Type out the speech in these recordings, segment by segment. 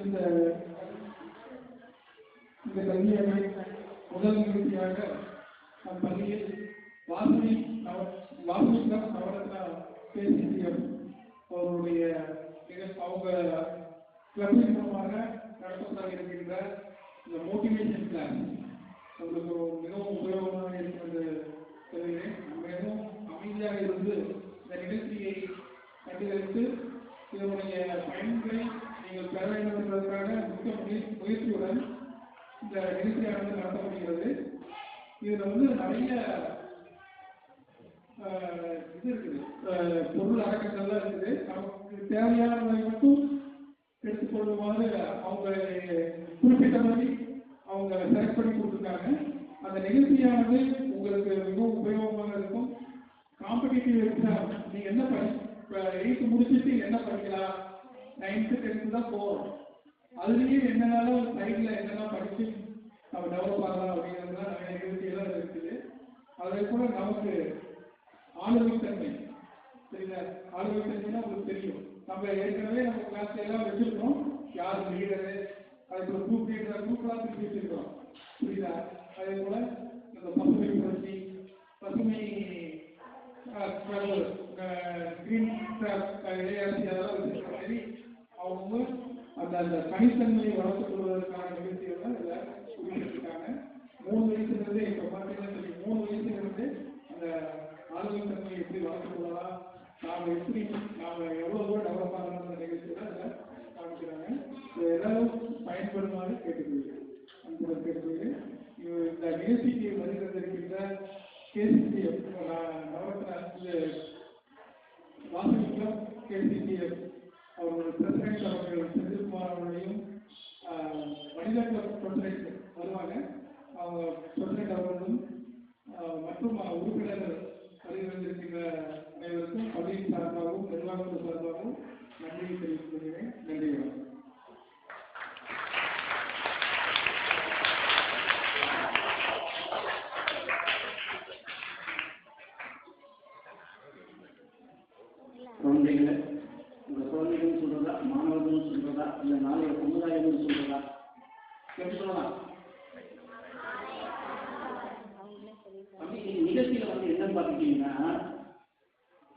இந்த இந்த கல்வியானை முதல் நிகழ்ச்சியாக நம் பள்ளியில் வாசவி நவரத்னா கேசிசிஎம் அவருடைய அவங்க கிளப்பின் மூலமாக நடத்தப்பட இருக்கின்ற இந்த மோட்டிவேஷன் கிளாஸ் உங்களுக்கு மிகவும் உபயோகமாக இருக்கிறது சொல்கிறேன். மிகவும் அமைதியாக இருந்து இந்த நிகழ்ச்சியை கண்டுகளித்து இதனுடைய பயன்களை நீங்கள் பெற வேண்டும் என்பதற்காக மிக்க முயற்சியுடன் இந்த நிகழ்ச்சியானது நடத்தப்படுகிறது. இதில் நிறைய இது இருக்குது, பொருள் அடக்கங்கள்லாம் இருக்குது. நமக்கு தேவையானதை மட்டும் எடுத்துக்கொள்ளுமாறு அவங்க குறிப்பிட்ட மாதிரி அவங்க செலக்ட் பண்ணி கொடுத்துருக்காங்க. அந்த நிகழ்ச்சியானது உங்களுக்கு மிகவும் உபயோகமாக இருக்கும். காம்படிட்டிவ் எக்ஸாம் நீங்கள் என்ன இப்போ 8th முடிச்சுட்டு என்ன படிக்கலாம், 9th 10th தான் போகிறோம். அதுலேயே என்னென்னாலும் சைடில் என்னெல்லாம் படித்து நம்ம டெவலப் ஆகலாம் அப்படிங்கிறதுலாம் நிறைய நிகழ்ச்சியெல்லாம் இருக்குது. அதே போல் நமக்கு ஆளுமைத்தன்மை சரிங்களா, ஆளுமைத்தன்மைன்னா உங்களுக்கு தெரியும். நம்ம ஏற்கனவே நம்ம கிளாஸ்ல எல்லாம் வச்சுருக்கோம், யார் லீடரு, அதே போல் குரூப் லீடர் குரூப்லாம் பிரித்து வச்சுருக்கோம் புரியுதா. அதே போல் இந்த பசுமை புரட்சி, பசுமை கிரீன் இளையாட்சி அதெல்லாம் வச்சுருக்கோம். சரி, அவங்க அந்த அந்த தனித்தன்மையை வளர்த்துக் கொள்வதற்கான நிகழ்ச்சிகள்லாம் இதில் குறிப்பிட்டிருக்காங்க. 3 வயசுலேருந்து இப்போ பார்த்தீங்கன்னா சொல்லி 3 வயசுலேருந்து அந்த ஆளுமைத்தன்மையை எப்படி வளர்த்துக் கொள்ளலாம், நாம் எவ்வளோ டெவலப் ஆகணுன்ற நிகழ்ச்சியெல்லாம் இதில் காமிக்கிறாங்க. இதை எல்லாரும் பயன்படுமாறு கேட்டுக்கொள்கிறேன், அன்புடன் கேட்டுக்கொள்கிறேன். இந்த நிகழ்ச்சிக்கு வருகின்ற கேசிசிஎஃப் நவரத்னா வாசவிக்கம் கேசிசிஎஃப் அவர்கள் பிரசிடென்ட் அவர்கள் செந்தில்குமார் அவர்களையும் மனித பிரசிடென்ட் வருவாங்க, அவங்க பிரசிடென்ட் அவர்களும் மற்றும் உறுப்பினர்கள் வருகின்ற அனைவருக்கும் பள்ளியின் சார்பாகவும் நிர்வாகத்தின் சார்பாகவும் நன்றியை தெரிவித்துக் கொள்கிறேன். நன்றி. குழந்தைகளை உங்கள் குழந்தைகள் சொல்றதா, மாணவர்கள் சொல்றதா, இல்லை நாளைய சமுதாயம் சொல்றதா எப்படி சொல்லலாம்? நிகழ்ச்சியில என்னன்னு பார்த்துட்டீங்கன்னா,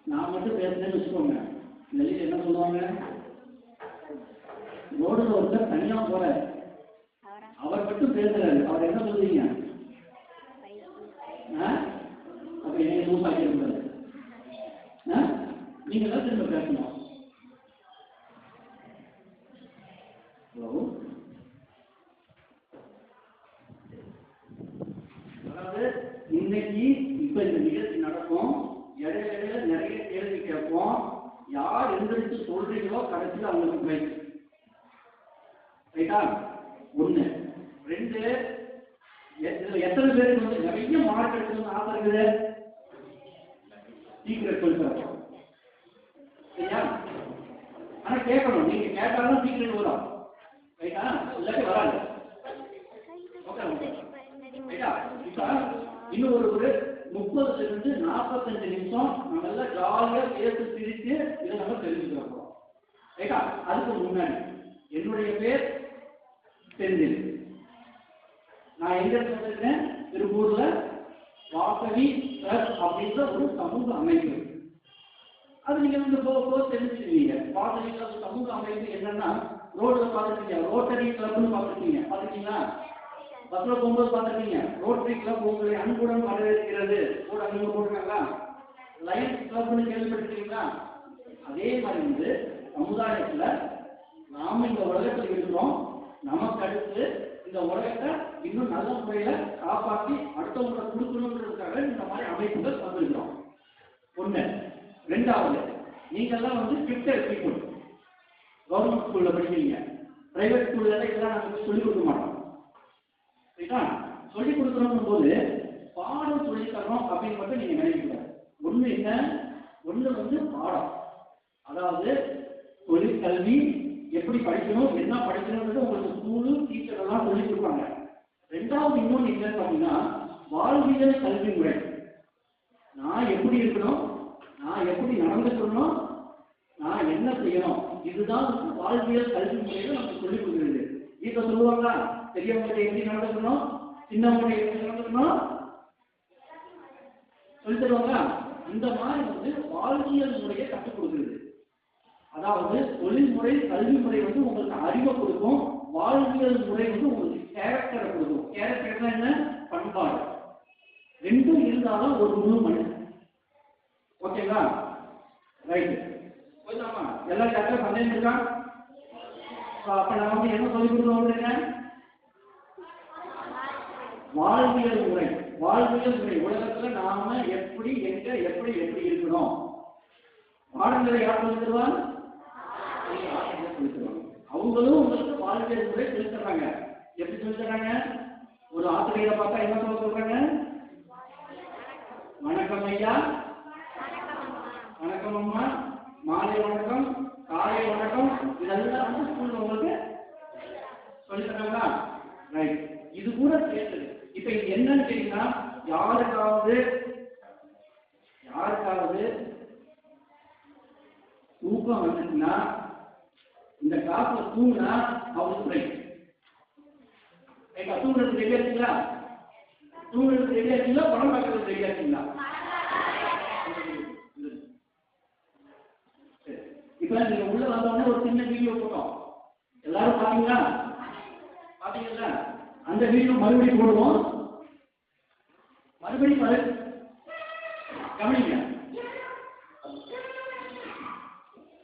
நான் மட்டும் பேசுறேன்னு வச்சுக்கோங்க, வெளியில என்ன சொல்லுவாங்க, ரோடுல ஒருத்தர் தனியா போற அவர் மட்டும் பேசுறாரு, அவர் என்ன சொல்றீங்க, அப்ப என்ன லூஸ் ஆக்கிடக்கூடாது, நீங்க தான் திரும்ப பேசணும். ஹலோ, அதாவது இன்னைக்கு இப்ப இந்த நிகழ்ச்சி நடக்கும், இடையில நிறைய கேள்வி கேட்போம். யார் எந்திரிச்சு சொல்றீங்களோ கடைசியில் அவங்களுக்கு பிரைஸ். ரைட்டா? 1. 2, இதுல எத்தனை பேருக்கு நிறைய மார்க் எடுக்கணும்னு ஆசை இருக்குது? சீக்கிரம் சொல்லிட்டு சரியா? ஆனா கேட்கணும், நீங்க கேட்டாலும் சீக்கிரம் வரும். ரைட்டா? இல்லாட்டி வராது. ரைட்டா? இப்ப இன்னும் ஒரு 30 to 45 நிமிஷம் நம்ம எல்லாம் ஜாலியா பேசி சிரிச்சு இதை நம்ம தெரிஞ்சுக்கிறோம். ரைட்டா? அதுக்கு முன்னாடி என்னுடைய பேர் செந்தில். நான் எங்க சொல்லிருக்கேன், திருப்பூர்ல வாசவி ட்ரஸ்ட் அப்படின்ற ஒரு சமூக அமைப்பு. அது நீங்க தெரிஞ்சுக்குவீங்க. வாசவி சமூக அமைப்பு என்னன்னா, ரோட்ல பார்த்துருக்கீங்க, ரோட்டரி கிளப்னு பார்த்துருக்கீங்க, பார்த்துருக்கீங்களா? பஸ்ல போகும்போது பார்த்துருக்கீங்க, ரோட்டரி கிளப் உங்களை அன்புடன் வரவேற்கிறது, கூட அன்பு போட்டுருக்காங்களா? லயன்ஸ் கிளப்னு கேள்விப்பட்டிருக்கீங்களா? அதே மாதிரி சமுதாயத்துல நாம இந்த உலகத்தில் இருக்கிறோம், நமக்கு அடுத்து இந்த உலகத்தை இன்னும் நல்ல முறையில காப்பாற்றி அடுத்தவங்களை கொடுக்கணுன்றதுக்காக இந்த மாதிரி அமைப்புகள் வந்திருக்கிறோம். 1. 2வது, நீங்கெல்லாம் கிஃப்டட் பீப்புள். கவர்மெண்ட் ஸ்கூல்ல படிக்கிறீங்க, பிரைவேட் ஸ்கூல்ல இதெல்லாம் நமக்கு சொல்லிக் கொடுக்க மாட்டோம். சரிங்களா? சொல்லிக் கொடுக்கணும் போது பாடம் சொல்லி தரணும் அப்படின்னு மட்டும் நீங்க நினைக்கக்கூடாது. ஒண்ணு என்ன, ஒண்ணு பாடம், அதாவது தொழிற்கல்வி எப்படி படிக்கணும், என்ன படிக்கணும்ன்றது உங்களுக்கு ஸ்கூலு டீச்சர் எல்லாம் சொல்லிக் கொடுப்பாங்க. 2வது இன்னொன்று என்னன்னு பார்த்தீங்கன்னா, வாழ்வியல் கல்வி முறை. நான் எப்படி இருக்கணும், நான் எப்படி நடந்துக்கணும், நான் என்ன செய்யணும், இதுதான் வந்து வாழ்வியல் கல்வி முறையில நமக்கு சொல்லிக் கொடுக்குறது. வீட்டை சொல்லுவாங்களா பெரியவங்க எப்படி நடந்துக்கணும், சின்னவங்க எப்படி நடந்துக்கணும் சொல்லி தருவாங்களா? இந்த மாதிரி வந்து வாழ்வியல் முறையை கற்றுக் கொடுக்குறது. அதாவது தொழில்முறை கல்வி முறை வந்து உங்களுக்கு அறிவை கொடுக்கும், வாழ்வியல் முறை வந்து உங்களுக்கு கேரக்டரை கொடுக்கும். கேரக்டர் என்ன? பண்பாடு. ரெண்டும் இருந்தாலும் ஒரு முழு மனிதன். ஓகேங்களா? ரைட். போயிடலாமா? எல்லா கேரக்டர் சந்தேகம் இருக்கா? அப்ப நான் வந்து என்ன சொல்லிக் கொடுக்கணும்? வாழ்வியல் முறை. வாழ்வியல் முறை உலகத்துல நாம எப்படி எங்க எப்படி எப்படி இருக்கணும். பாடங்களை யார் சொல்லி தருவாங்க? அவங்களும் உங்களுக்கு வாழ்வியல் முறை சொல்லி தர்றாங்க. எப்படி சொல்லி தர்றாங்க? ஒரு ஆசிரியரை பார்த்தா என்ன சொல்ல சொல்றாங்க? வணக்கம் ஐயா, வணக்கம் அம்மா, மாலை வணக்கம், காலை வணக்கம், இதெல்லாம் வந்து ஸ்கூல்ல உங்களுக்கு சொல்லி தர்றாங்களா? ரைட். இது கூட கேட்டது. இப்ப இது என்னன்னு கேட்டீங்கன்னா, யாருக்காவது தூக்கம் வந்துச்சுன்னா, இந்த கிளாஸ்ல தூங்கினா அவருக்கு ரைட். தூங்குறதுக்கு ரெடியா இருக்கீங்களா? தூங்குறதுக்கு ரெடியா இருக்கீங்களா? படம் பார்க்கறதுக்கு ரெடியா இருக்கீங்களா? இப்ப நீங்க உள்ள வந்தோடனே ஒரு சின்ன வீடியோ போட்டோம், எல்லாரும் பாத்தீங்களா? பாத்தீங்களா? அந்த வீடியோ மறுபடியும் போடுவோம். மறுபடியும் கவனிங்க,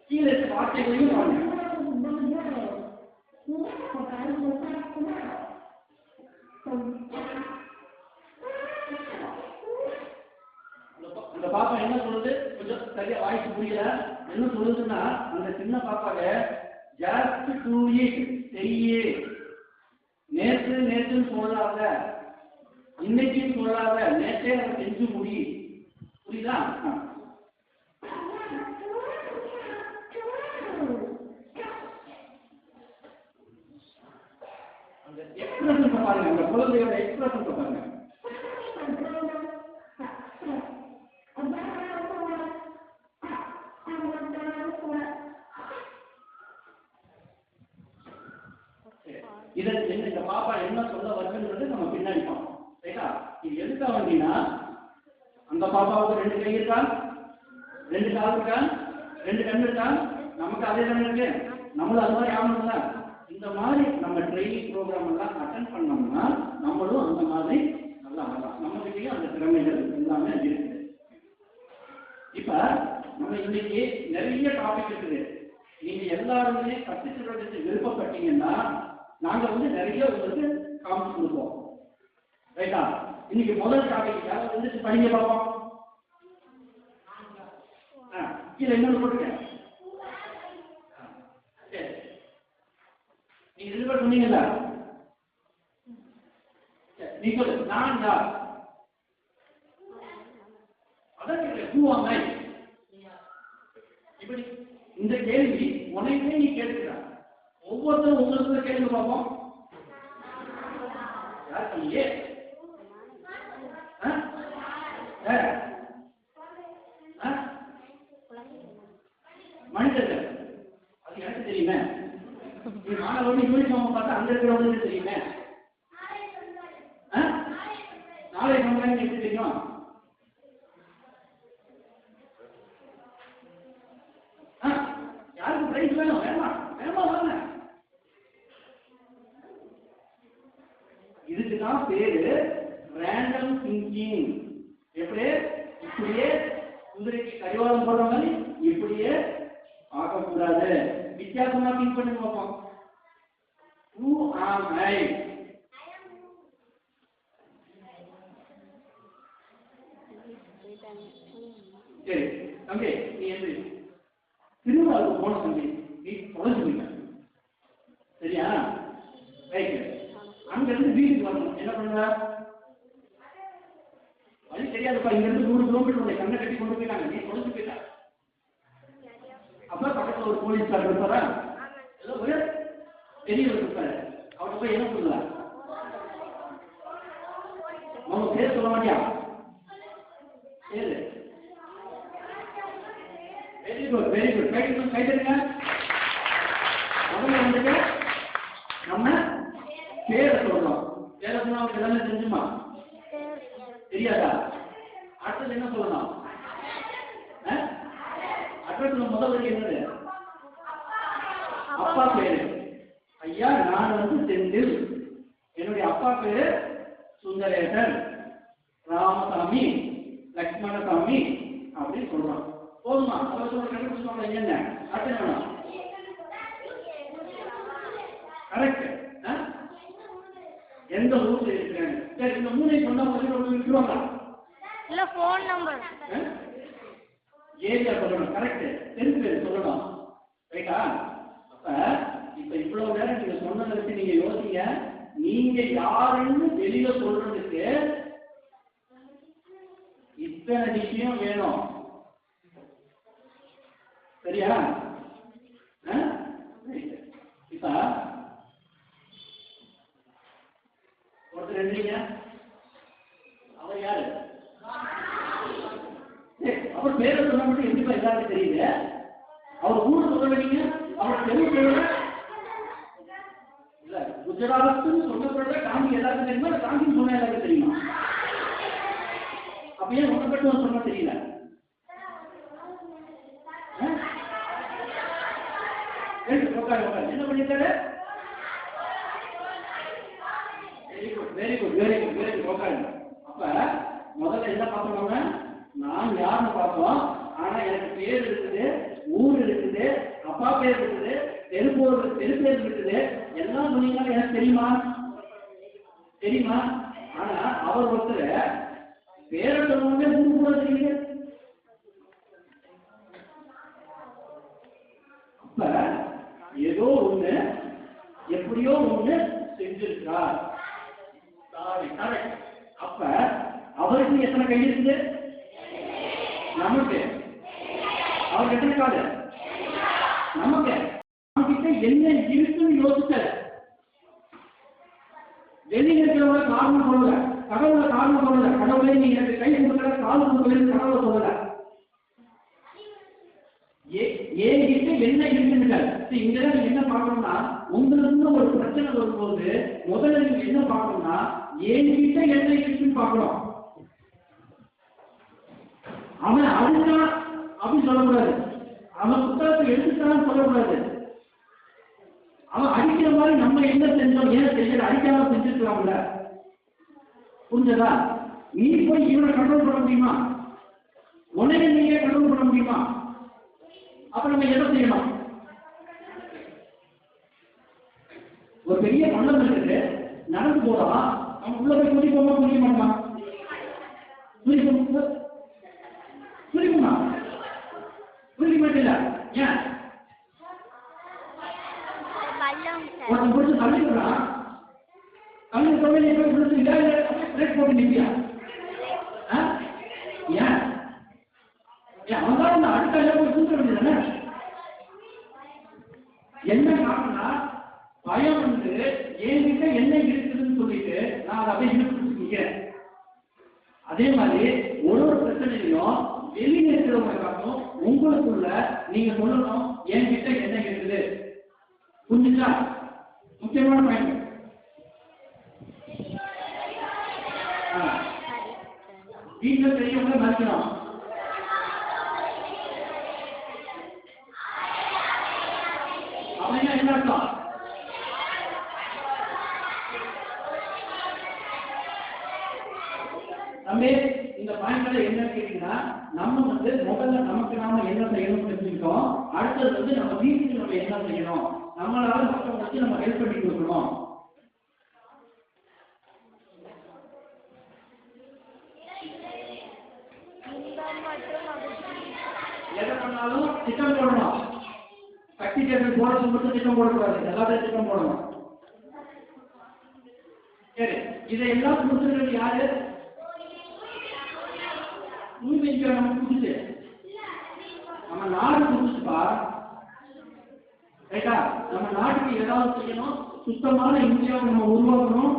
கீழே இருக்க வார்த்தைகளையும் கவனிங்க. அந்த பாப்பா என்ன சொல்லுது? கொஞ்சம் சரியா வாய்ஸ் புரியல. என்ன சொல்லுதுன்னா, அந்த சின்ன பாப்பாங்க ஜஸ்ட் டூ இட், செய்ய, நேற்று நேற்றுன்னு சொல்லாத, இன்னைக்குன்னு சொல்லாத, நேற்றே அதை செஞ்சு முடி. புரியுதா? அந்த எக்ஸ்பிரஷன் பாருங்க, அந்த குழந்தையோட எக்ஸ்பிரஷன் பாருங்க. இந்த பாப்பா என்ன சொல்ல வருதுன்றது நம்ம பின்னாடி பார்ப்போம். ரைட்டா? இது எதுக்காக வந்தீங்கன்னா, அந்த பாப்பாவுக்கு 2 கை இருக்கா, 2 கால் இருக்கா, 2 கண் இருக்கா, நமக்கு அதே தானே இருக்கு. நம்மளும் அது மாதிரி ஆகணும்ல. இந்த மாதிரி நம்ம ட்ரைனிங் ப்ரோக்ராம் எல்லாம் அட்டென்ட் பண்ணோம்னா நம்மளும் அந்த மாதிரி நல்லா ஆகலாம். நம்ம கிட்டயும் அந்த திறமைகள் எல்லாமே இருக்குது. இப்ப நம்ம இன்னைக்கு நிறைய டாபிக் இருக்குது. நீங்க எல்லாருமே கற்றுக்கிறதுக்கு விருப்பப்பட்டீங்கன்னா நாங்க வந்து நிறைய உங்களுக்கு காமிச்சு கொடுப்போம். ரைட்டா? இன்னைக்கு முதல் டாபிக் யாராவது வந்து படிங்க பார்ப்போம். கீழே இன்னொன்று போட்டுருக்கேன். நீங்க 2 பேர் சொன்னீங்கல்ல, நீ சொல்லு, நான் யார்? அதான் கேட்கிறேன், who am I? இப்படி இந்த கேள்வி உனக்கே நீ கேட்கிற. ஒவ்வொருத்தரும் உங்களுக்கு கேள்வி பார்ப்போம். யார் சொன்னீங்க? மனிதர்கள். அது எனக்கு தெரியுமே. நீ மாணவர்கள் யூனிஃபார்ம் பார்த்தா அங்க இருக்கிறவங்களுக்கு தெரியுமே. நாளை சம்பளம் எப்படி தெரியும்? யாருக்கு பிரைஸ் வேணும்? வேணுமா? வேணுமா? வாங்க. இதுக்குதான் பேரு ரேண்டம் திங்கிங். எப்படி? இப்படியே குதிரைக்கு கடிவாளம் போடுற மாதிரி இப்படியே பார்க்கக்கூடாது. வித்தியாசமா திங்க் பண்ணி பார்ப்போம். Who am I? சரி தம்பி, நீ எப்படி திருவிழாவுக்கு போன தம்பி, நீ தொலைஞ்சு போயிட்ட. சரியா? ரைட்டு. அங்க இருந்து வீட்டுக்கு வரணும். என்ன பண்ணுவ? வழி தெரியாதுப்பா. இங்க இருந்து 100 கிலோமீட்டர் கண்ணை கட்டி கொண்டு போயிட்டாங்க. நீ தொலைஞ்சு போயிட்ட. அப்ப பக்கத்துல ஒரு போலீஸ்காரர் இருப்பாரா? ஒரு பெரியவர் இருப்பாரு. அவர்கிட்ட போய் என்ன சொல்லுவ? அவங்க பேர் சொல்ல மாட்டியா? பேரு. Very good, very good. கைட்டுங்க. வேலை போனா அவனுக்கு எல்லாமே தெரிஞ்சுமா? தெரியாதா? அடுத்தது என்ன சொல்லணும்? அட்ரஸ்ல முதல் வரி என்னது? அப்பா பேரு. ஐயா நான் வந்து செந்தில், என்னுடைய அப்பா பேரு சுந்தரேசன், ராமசாமி, லக்ஷ்மணசாமி அப்படின்னு சொல்றான். போதுமா? அவர் சொல்ற கண்டுபிடிச்சாங்க என்ன? அடுத்து என்ன? கரெக்ட். எந்த ஊர்ல இருக்கிறாங்க? சரி, இந்த மூணை சொன்னா ஒன்று விட்டுருவாங்க. இல்ல போன் நம்பர் ஏரியா சொல்லணும். கரெக்ட். தெரு சொல்லணும். ரைட்டா? அப்ப இப்ப இவ்வளவு நேரம் நீங்க சொன்னதை வச்சு நீங்க யோசிங்க, நீங்க யாருன்னு வெளியில சொல்றதுக்கு இத்தனை விஷயம் வேணும். சரியா? இப்ப ஒருத்தர் எழுதுறீங்க, அவர் யாரு? அவர் பேரை சொல்ல மட்டும் எப்படிப்பா எல்லாருக்கும் தெரியுது? அவர் ஊர் சொல்ல வேண்டிய, அவர் தெரு சொல்ல இல்ல, குஜராத்னு சொல்லப்படுற காந்தி எல்லாருக்கும் தெரியுமா? காந்தி சொன்ன எல்லாருக்கும் தெரியுமா? அப்ப ஏன் ஒன்றை மட்டும் சொன்ன தெரியல? என்ன பண்ணிட்டாரு? Very good very good very good. Okay. அப்ப முதல்ல என்ன பார்த்தோம்? நான் யாருன்னு பார்த்தோம். ஆனா எனக்கு பேர் இருக்குது, ஊர் இருக்குது, அப்பா பேர் இருக்குது, தெரு பேர் இருக்குது, எல்லாம் சொன்னீங்கன்னா எனக்கு தெரியுமா? தெரியுமா? ஆனா அவர் ஒருத்தர் பேரை சொன்னவங்க ஊர் கூட தெரியுது. அப்ப ஏதோ ஒண்ணு எப்படியோ ஒண்ணு செஞ்சிருக்கார். அப்ப அவருக்கு எத்தனை கை இருக்குது? நமக்கு. அவருக்கு எத்தனை காது? நமக்கு. நம்மகிட்ட என்ன இருக்குன்னு யோசிச்ச. வெளியில இருக்கிறவங்க காரணம் சொல்லல, கடவுளை காரணம் சொல்லல. கடவுளை நீ எனக்கு கை கொடுக்கல, கால் கொடுக்கலன்னு கடவுளை சொல்லல. ஏன்கிட்ட என்ன இருக்குன்னு இங்கதான் நீங்க என்ன பார்க்கணும்னா, உங்களுக்கு ஒரு பிரச்சனை வரும்போது முதல்ல நீங்க என்ன பார்க்கணும்னா, ஏன்கிட்ட என்ன இருக்குன்னு பார்க்கணும். அவன் அடிச்சான் அப்படின்னு சொல்லக்கூடாது, அவன் புத்தகத்தை எடுத்துட்டான்னு சொல்லக்கூடாது. அவன் அடிக்கிற மாதிரி நம்ம என்ன செஞ்சோம், ஏன் செய்யல, அடிக்காம செஞ்சுக்கலாம்ல. புரிஞ்சதா? நீ போய் இவனை கண்ட்ரோல் பண்ண முடியுமா? உன்னைய நீங்க கண்ட்ரோல் பண்ண முடியுமா? அப்ப நம்ம என்ன செய்யணும்? ஒரு பெரிய பள்ளம் இருக்குது, நடந்து போறோம், நம்ம உள்ள போய் குதிப்போமா குதிக்க மாட்டோமா? குதிக்குமா? குதிக்க மாட்டில்ல. ஏன்? ஒருத்தன் பிடிச்சி தள்ளிக்கிறான், தள்ளி சொல்லி போய் பிடிச்சி பிரேக் போட்டு நிற்பியா? ஏன்? அவன் அடுத்த போய் தூக்க வேண்டியதானே? என்ன காரணம்னா, பயம் வந்து என்கிட்ட என்ன இருக்குதுன்னு சொல்லிட்டு நான் அதை அப்படியே இழுத்துக்கிறேன். அதே மாதிரி ஒரு பிரச்சனையும் வெளியில இருக்கிறவங்க காட்டும் உங்களுக்குள்ள நீங்க சொல்லணும், என்கிட்ட என்ன இருக்குது. புரிஞ்சுச்சா? முக்கியமான பாயிண்ட். வீட்டில் பெரியவங்க மதிக்கணும். அப்படின்னா என்ன அர்த்தம்? தம்பி, இந்த பாயிண்ட்ல என்ன கேட்டீங்கன்னா, நம்ம வந்து முதல்ல நமக்கு நாம என்ன செய்யணும் தெரிஞ்சுக்கிட்டோம். அடுத்தது வந்து நம்ம வீட்டுக்கு நம்ம என்ன செய்யணும், நம்மளால மற்றவங்களுக்கு நம்ம ஹெல்ப் பண்ணி கொடுக்கணும். எதை பண்ணாலும் திட்டம் போடணும். கட்டி கேட்டு போடுறது மட்டும் திட்டம் போடக்கூடாது, எல்லாத்தையும் திட்டம் போடணும். சரி, இதையெல்லாம் கொடுத்துருக்கிறது யாரு? நமக்கு புதுசு, நம்ம நாடு புதுசுப்பா. ரைட்டா? நம்ம நாட்டுக்கு ஏதாவது செய்யணும், சுத்தமான இந்தியாவை நம்ம உருவாக்கணும்.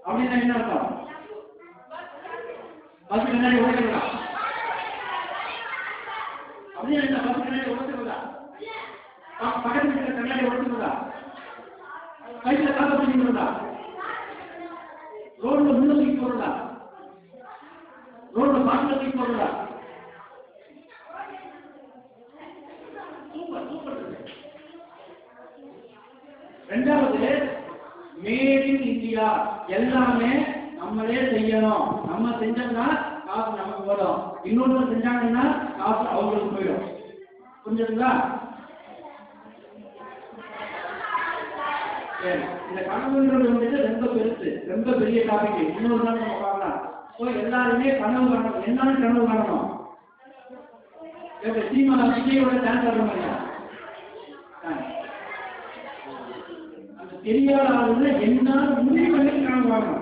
அப்படின்னா என்ன அர்த்தம்? பஸ் முன்னாடி ஓடுறா அப்படின்னா என்ன? பஸ் முன்னாடி ஓடுறா, பக்கத்து கண்ணாடி உடச்சுங்களா? கையில காக்க பண்ணிக்கிறதா? ரோட்ல முள்ள தூக்கி போடுறதா? ரோட்ல பாட்டில தூக்கி போடுறதா? ரெண்டாவது மேட் இன் இந்தியா. எல்லாமே நம்மளே செய்யணும். நம்ம செஞ்சோம்னா காசு நமக்கு வரும். இன்னொரு செஞ்சாங்கன்னா காசு அவங்களுக்கு போயிடும். புரிஞ்சுதுங்களா? இந்த கனவுன்றது வந்துட்டு ரொம்ப பெருசு, ரொம்ப பெரிய டாபிக். இன்னொரு நாள் நம்ம பார்க்கலாம். ஸோ எல்லாருமே கனவு காணணும். என்னன்னு கனவு காணணும்? சினிமா விஜயோட டான்ஸ் ஆடுற மாதிரியா? அந்த தெரியாத ஆளுங்க என்னால முடிவு பண்ணி கனவு காணணும்.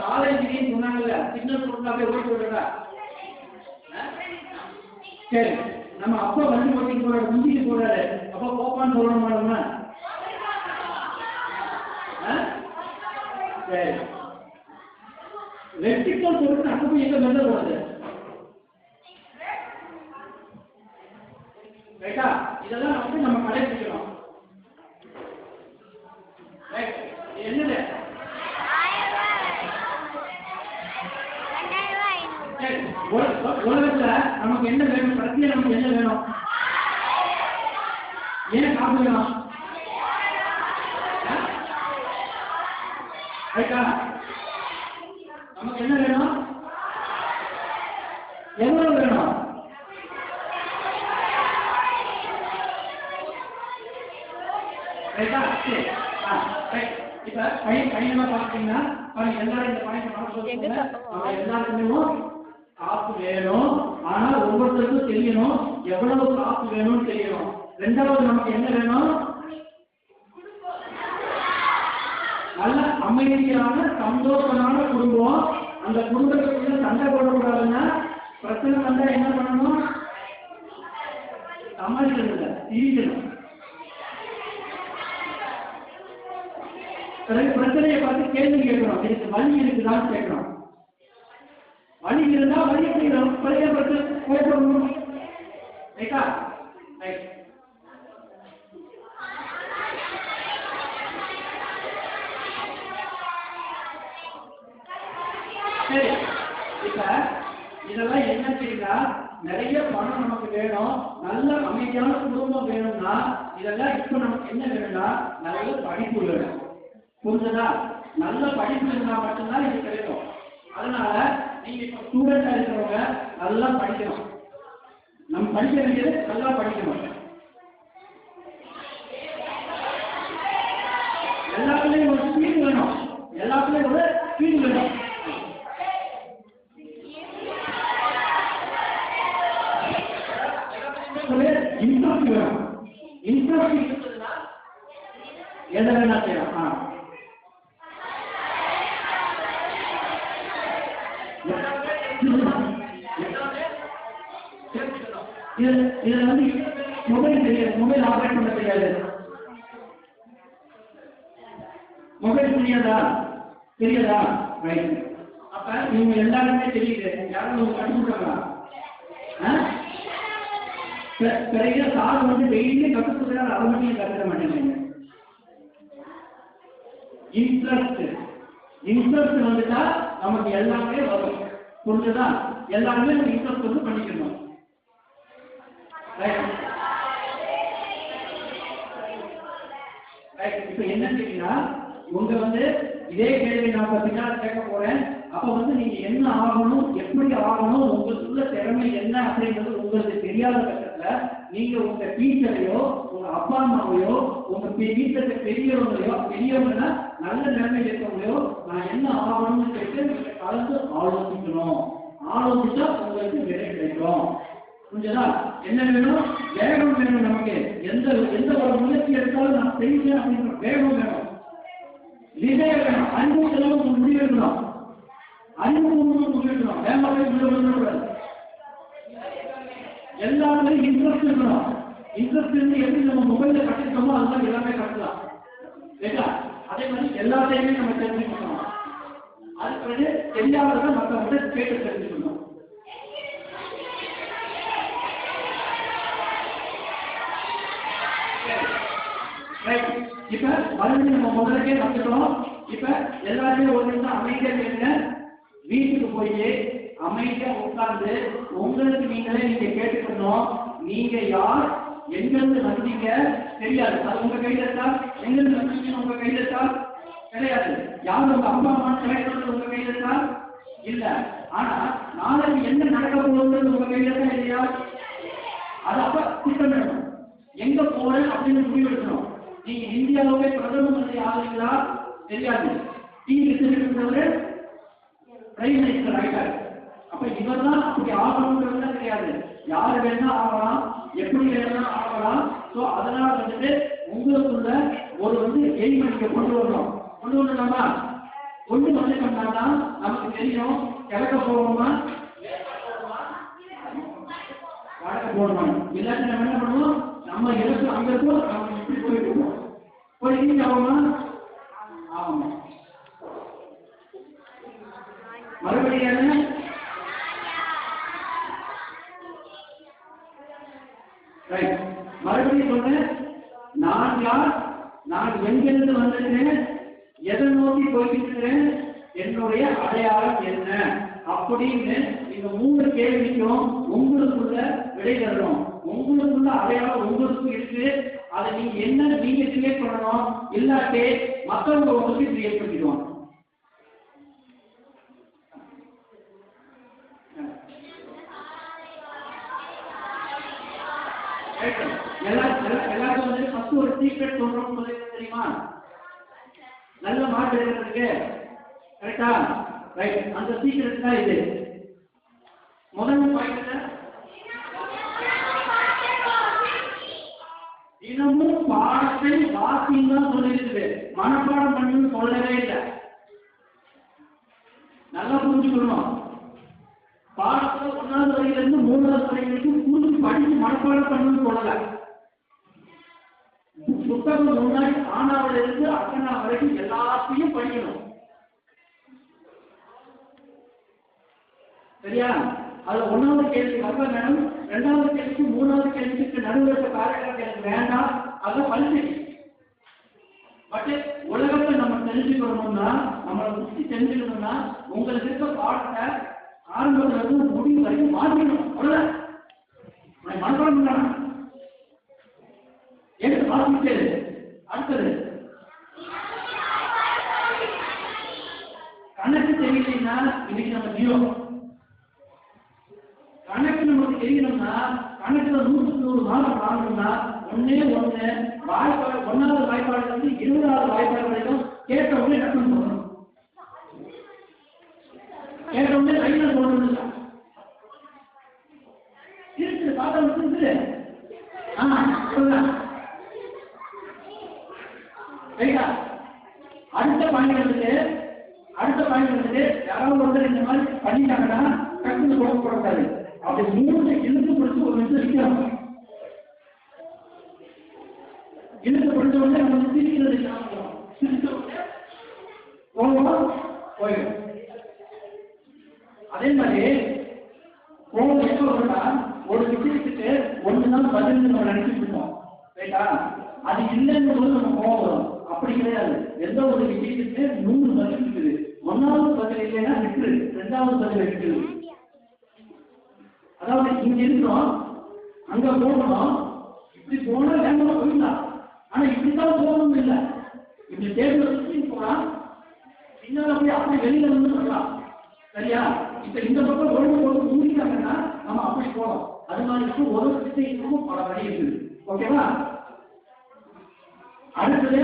காலேஜ் சொன்னாங்கல்ல, சிக்னல் கொடுத்தா போய் ஓட்டு விடுறா. சரி, நம்ம அப்பா வண்டி ஓட்டிட்டு போறாரு, முந்திட்டு போறாரு, அப்பா போப்பான்னு சொல்லணும் மாட்டோமா? சரி, வெர்டிகல் சொல்லிட்டு அப்ப போய் எங்க மெல்ல போறது? ரைட்டா? இதெல்லாம் வந்து நம்ம கடைபிடிக்கணும். என்னது? உலகத்துல நமக்கு என்ன வேணும்? கடைசியா நமக்கு என்ன வேணும்? ஏன் காசு வேணும்? நமக்கு என்ன வேணும்? எவ்வளவு வேணும்? இப்ப பையனா பாத்தீங்கன்னா எல்லாரும் இந்த பையன் எல்லாருக்குமே காசு வேணும். ஆனா ஒவ்வொருத்தருக்கும் தெரியணும் எவ்வளவு காசு வேணும்னு தெரியணும். ரெண்டாவது நமக்கு என்ன வேணும்? நல்ல அமைதியான சந்தோஷமான குடும்பம். அந்த குடும்பத்துக்குள்ள சண்டை போடக்கூடாதுன்னா பிரச்சனை வந்தா என்ன பண்ணணும்? சமாளிக்கணும் இல்லை, சிரிக்கணும். பிரச்சனையை பார்த்து கேள்வி கேட்கணும். இதுக்கு வழி இருக்குதான்னு கேட்கணும். வழி இருந்தா வழி செய்யணும். பழைய பிரச்சனை கேட்கணும். ரைட்டா? ரைட். சரி, இப்ப இதெல்லாம் என்ன செய்யுதா? நிறைய பணம் நமக்கு வேணும், நல்ல அமைதியான குடும்பம் வேணும்னா இதெல்லாம் இப்ப நமக்கு என்ன வேணும்னா நல்ல படிப்பு வேணும். புரிஞ்சதா? நல்ல படிப்பு இருந்தா மட்டும்தான் இது கிடைக்கும். அதனால நீங்க இப்ப ஸ்டூடெண்டா இருக்கிறவங்க நல்லா படிக்கணும். நம்ம படிக்க வேண்டியது நல்லா படிக்கணும். எல்லாத்துலயும் ஒரு ஸ்பீடு வேணும். எல்லாத்துலயும் ஒரு ஸ்பீடு வேணும். இன்ட்ரெஸ்ட் வேணும். இன்ட்ரெஸ்ட் இருந்ததுன்னா எதை வேணா செய்யலாம். இதுல வந்து மொபைல் தெரியாது, மொபைல் ஆப்ரேட் பண்ண தெரியாது. மொபைல் தெரியாதா? தெரியாதா? ரைட். அப்ப இவங்க எல்லாருமே தெரியுது. யாரும் கற்றுக்கிட்டாங்களா? பிறகு சார் வந்து டெய்லி கற்றுக்கிறார், அதை மட்டும் கற்றுக்க மாட்டேங்க. இன்ட்ரெஸ்ட் வந்துட்டா நமக்கு எல்லாமே வரும். புரிஞ்சதா? எல்லாருமே இன்ட்ரெஸ்ட் வந்து பண்ணிக்கணும். இப்ப என்ன கேட்டீங்கன்னா, உங்க வந்து இதே கேள்வி நான் பார்த்தீங்கன்னா கேட்க போறேன். அப்ப வந்து நீங்க என்ன ஆகணும், எப்படி ஆகணும், உங்களுக்குள்ள திறமை என்ன அப்படின்றது உங்களுக்கு தெரியாத பட்சத்துல நீங்க உங்க டீச்சரையோ, உங்க அப்பா அம்மாவையோ, உங்க வீட்டுல பெரியவங்கன்னா நல்ல நிலைமையில் இருக்கவங்களையோ நான் என்ன ஆகணும்னு கேட்டு நீங்க கலந்து ஆலோசிக்கணும். ஆலோசிச்சா உங்களுக்கு விடை கிடைக்கும். புரிஞ்சதா? என்ன வேணும்? வேகம் வேணும். நமக்கு எந்த ஒரு முயற்சி எடுத்தாலும் நான் செய்வேன் அப்படின்ற வேகம் வேணும். விஜயம் வேணும். அன்பு செலவு முடிவு இருக்கணும். அன்பு முடிவு இருக்கணும். வேகமாக விடக்கூடாது. எல்லாருமே இன்ட்ரெஸ்ட் இருக்கணும். இன்ட்ரெஸ்ட் இருந்து எப்படி நம்ம மொபைல்ல கட்டிருக்கோமோ அதுதான் எல்லாமே கட்டலாம். அதே மாதிரி எல்லாத்தையுமே நம்ம தெரிஞ்சுக்கணும். அதுக்கு பிறகு தெரியாததை மற்றவங்க கேட்டு தெரிஞ்சுக்கணும். இப்ப மறுபடியும் நம்ம முதலுக்கே வந்துட்டோம். இப்ப எல்லாருமே ஒரு நிமிஷம் அமைதியா கேளுங்க. வீட்டுக்கு போய் அமைதியா உட்கார்ந்து உங்களுக்கு நீங்களே நீங்க கேட்டுக்கணும். நீங்க யார், எங்கிருந்து வந்தீங்க தெரியாது. அது உங்க கையில இருக்கா? எங்கிருந்து வந்தீங்கன்னு உங்க கையில இருக்கா? கிடையாது. யாரும் உங்க அப்பா அம்மா கிடைக்கிறது உங்க கையில இருக்கா? இல்ல. ஆனா நாளைக்கு என்ன நடக்க போகுதுன்றது உங்க கையில இருக்கா இல்லையா? அது அப்ப திட்டமிடணும். எங்க போறேன் அப்படின்னு முடிவெடுக்கணும். நீங்க இந்தியாவுக்கு பிரதம மந்திரி ஆகுறீங்களா? தெரியாது. டிவி தெரிவிக்கிறவர் பிரைம் மினிஸ்டர் ஆயிட்டாரு. அப்ப இவர் தான் அப்படி ஆகணும்ன்றது கிடையாது. யாரு வேணா ஆகலாம், எப்படி வேணா ஆகலாம். ஸோ அதனால வந்துட்டு உங்களுக்குள்ள ஒரு எய்ம் நீங்க கொண்டு வரணும். கொண்டு வரலாமா? கொண்டு வந்துட்டோம்னா நமக்கு தெரியும் கிழக்க போவோமா வடக்க போடுமா. இல்லாட்டி நம்ம என்ன பண்ணுவோம், நம்ம இலக்கு அங்க இருக்கும், நம்ம இப்படி போயிட்டு இருக்கோம். போய் ஆகுமா? ஆமா. மறுபடியும் மறுபடியும் சொல்றேன், நான் யார், நான் எங்கிருந்து வந்திருக்கிறேன், எதை நோக்கி போய்கிட்டு இருக்கிறேன், என்னுடைய அடையாளம் என்ன அப்படின்னு இந்த 3 கேள்விக்கும் உங்களுக்குள்ள விடை தரணும். உங்களுக்குள்ள அடையாளம் உங்களுக்கு இருக்கு. அதை நீங்க என்ன நீங்க கிரியேட் பண்ணணும். இல்லாட்டே மற்றவங்க உங்களுக்கு கிரியேட் பண்ணிடுவாங்க. எல்லாருக்கும் ஃபர்ஸ்ட் ஒரு சீக்ரெட் சொல்றோம் தெரியுமா? நல்ல மார்க் எடுக்கிறதுக்கு கரெக்டா? ரைட். அந்த சீக்ரெட் தான் இது. முதல் பாயிண்ட்ல தினமும் பாடத்தை வாசின்னு தான் சொல்லிஇருக்குது. மனப்பாடம் பண்ணணும்னு சொல்லவே இல்லை. நல்லா புரிஞ்சுக்கணும். பாடத்துல 1வது வரையிலிருந்து 3வது வரை வரைக்கும் புரிஞ்சு படிச்சு மனப்பாடம் பண்ணணும்னு சொல்லல. புத்தகம் முன்னாடி ஆனாவில இருந்து அக்கனா வரைக்கும் எல்லாத்தையும் படிக்கணும். சரியா? அது 1வது கேள்வி வரல மேடம், 2வது கேள்விக்கு 3வது கேள்விக்கு நடுவில் இருக்க காரணம் எனக்கு வேண்டாம், அதை பரிசு. பட் உலகத்தை நம்ம தெரிஞ்சுக்கணும்னா, நம்மளை சுற்றி தெரிஞ்சுக்கணும்னா உங்களுக்கு இருக்க பாடத்தை ஆரம்பத்துல இருந்து முடிவு வரைக்கும் மாற்றிக்கணும். அவ்வளவுதான். மனப்பாடம் பண்ணலாம். எடுத்து வாசிச்சு அடுத்தது கணக்கு தெரியலைன்னா இன்னைக்கு நம்ம ஜீரோ. கணக்கு நமக்கு தெரியணும்னா, கணக்குல 100க்கு 100 மார்க் வாங்கணும்னா ஒன்னே ஒண்ணு வாய்ப்பாடு, 1வது வாய்ப்பாடுல இருந்து 20வது வாய்ப்பாடு வரைக்கும் கேட்ட உடனே டக்குன்னு சொல்லணும். கேட்ட உடனே லைன்ல சொல்லணும். இருக்கு பார்த்தா இருக்கு. சொல்லலாம். ரைட்டா? அடுத்த பாயிண்ட் வந்துட்டு யாராவது ஒருத்தர் இந்த மாதிரி பண்ணிட்டாங்கன்னா டக்குன்னு போடக்கூடாது. அப்படி 3 இழுத்து பிடிச்சு ஒரு நிமிஷம் நிற்கிறாங்க. இழுத்து பிடிச்ச உடனே நம்ம சிரிக்கிறது போயிடும். அதே மாதிரி கோபம் எப்போ வரும்னா, ஒரு விஷயத்துக்கு 1 நாள் பதில் நம்ம நினைச்சிட்டு இருக்கோம். ரைட்டா? அது இல்லைன்னு போது நம்ம கோபம் வரும். அப்படி கிடையாது. எந்த ஒரு விஷயத்துக்கு 100 பதில் இருக்குது. 1வது பதில் இல்லைன்னா விட்டுரு, 2வது பதில் விட்டுரு. அதாவது இங்க இருக்கிறோம், அங்க போகணும், இப்படி போனா வேகமா போயிடலாம். ஆனா இப்படித்தான் போகணும் இல்லை. இப்படி தேர்வு போனா பின்னால போய் அப்படி வெளியில வந்து சொல்லலாம். சரியா? இப்ப இந்த பக்கம் ஒழுங்கு மூடிட்டாங்கன்னா நம்ம அப்படி போகலாம். அது மாதிரி ஒரு விஷயத்துக்கும் பல வழி இருக்குது. ஓகேவா? அடுத்தது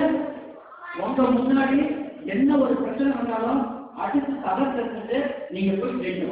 உங்க முன்னாடி என்ன ஒரு பிரச்சனை வந்தாலும் அடுத்து தகர்த்து நீங்க போய் ஜெயிக்கணும்.